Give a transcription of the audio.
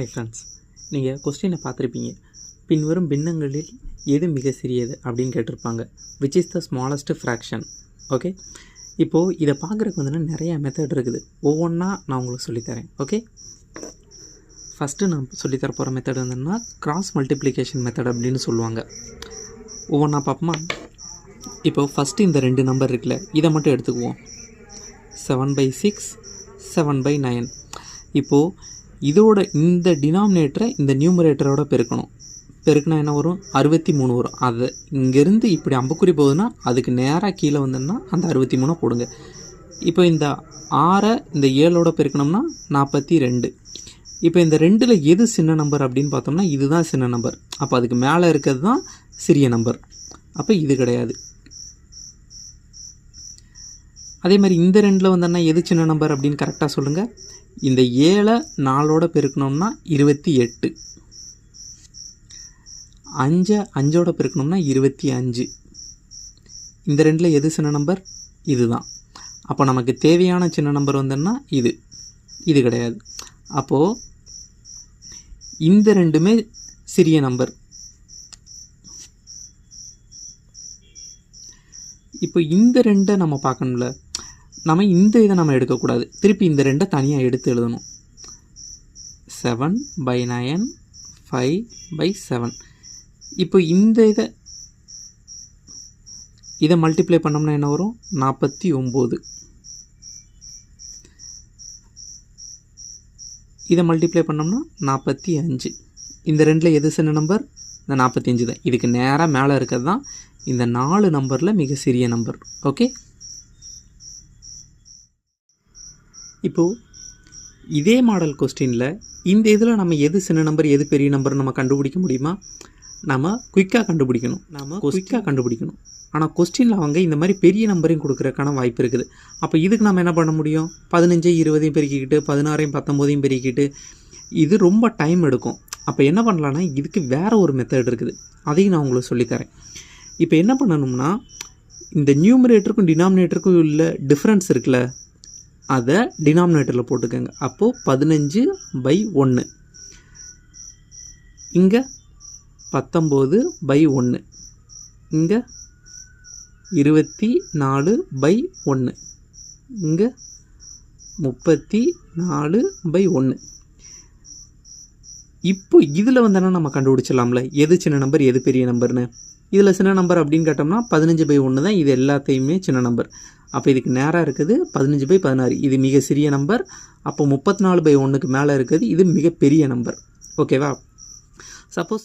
Hi friends, நீங்கள் கொஸ்டினை பார்த்துருப்பீங்க. பின்வரும் பின்னங்களில் எது மிக சிறியது அப்படின்னு கேட்டிருப்பாங்க. Which is the smallest fraction. Okay, இப்போது இதை பார்க்குறதுக்கு வந்து நிறையா மெத்தட் இருக்குது. ஒவ்வொன்றா நான் உங்களுக்கு சொல்லித்தரேன். ஓகே, ஃபஸ்ட்டு நான் சொல்லித்தர போகிற மெத்தட் வந்துன்னா கிராஸ் மல்டிப்ளிகேஷன் மெத்தட் அப்படின்னு சொல்லுவாங்க. ஒவ்வொன்றா பார்ப்போமா? இப்போது ஃபஸ்ட்டு இந்த 2 நம்பர் இருக்குல்ல, இதை மட்டும் எடுத்துக்குவோம். 7/6, 7/9. இப்போது இதோட இந்த டினாமினேட்டரை இந்த நியூமரேட்டரோட பெருக்கணும். பெருக்கினா என்ன வரும்? 63 வரும். அது இங்கேருந்து இப்படி அம்புக்குறி போகுதுன்னா அதுக்கு நேராக கீழே வந்தோன்னா அந்த 63 போடுங்க. இப்போ இந்த 6 இந்த 7ஓட பெருக்கணும்னா 42. இப்போ இந்த 2ல் எது சின்ன நம்பர் அப்படின்னு பார்த்தோம்னா இதுதான் சின்ன நம்பர். அப்போ அதுக்கு மேலே இருக்கிறது தான் சிறிய நம்பர். அப்போ இது கிடையாது. அதே மாதிரி இந்த 2ல் வந்தோன்னா எது சின்ன நம்பர் அப்படின்னு கரெக்டாக சொல்லுங்கள். இந்த 7 4ஓட பெருக்கணும்னா 28. 5 5ஓட பெருக்கணும்னா 25. இந்த 2ல் எது சின்ன நம்பர்? இதுதான். அப்போ நமக்கு தேவையான சின்ன நம்பர் வந்தோன்னா இது கிடையாது. அப்போது இந்த 2மே சிறிய நம்பர். இப்போ இந்த 2 நம்ம பார்க்கணும்ல, நம்ம இந்த இதை நம்ம எடுக்கக்கூடாது. திருப்பி இந்த 2 தனியாக எடுத்து எழுதணும். 7/9, 5/7. இப்போ இந்த இதை மல்டிப்ளை பண்ணோம்னா என்ன வரும்? 49. இதை மல்டிப்ளை பண்ணோம்னா 45. இந்த 2ல் எது சின்ன நம்பர்? இந்த 45 தான். இதுக்கு நேராக மேலே இருக்கிறது தான் இந்த 4 நம்பரில் மிக சிறிய நம்பர். ஓகே, இப்போது இதே மாடல் கொஸ்டினில் இந்த இதில் நம்ம எது சின்ன நம்பர் எது பெரிய நம்பர் நம்ம கண்டுபிடிக்க முடியுமா? நம்ம குயிக்காக கண்டுபிடிக்கணும். ஆனால் கொஸ்டினில் அவங்க இந்த மாதிரி பெரிய நம்பரையும் கொடுக்குறதுக்கான வாய்ப்பு இருக்குது. அப்போ இதுக்கு நம்ம என்ன பண்ண முடியும்? 15 20 பெருக்கிக்கிட்டு 16 19 பெருக்கிக்கிட்டு இது ரொம்ப டைம் எடுக்கும். அப்போ என்ன பண்ணலான்னா இதுக்கு வேறு ஒரு மெத்தட் இருக்குது. அதையும் நான் உங்களுக்கு சொல்லித்தரேன். இப்போ என்ன பண்ணணும்னா இந்த நியூமரேட்டருக்கும் டினாமினேட்டருக்கும் உள்ள டிஃப்ரென்ஸ் இருக்குல்ல, அதை டினாமினேட்டரில் போட்டுக்கோங்க. அப்போது 15/1. இங்கே 19/1. இங்கே 24/1. இங்கே 34/1. இப்போ இதில் வந்தோன்னா நம்ம கண்டுபிடிச்சிடலாம்ல எது சின்ன நம்பர் எது பெரிய நம்பர்னு. இதில் சின்ன நம்பர் அப்படின்னு கேட்டோம்னா 15/1 தான். இது எல்லாத்தையுமே சின்ன நம்பர். அப்போ இதுக்கு நேராக இருக்குது 15/16. இது மிக சிறிய நம்பர். அப்போ 34/1க்கு மேலே இருக்குது இது மிகப்பெரிய நம்பர். ஓகேவா? சப்போஸ்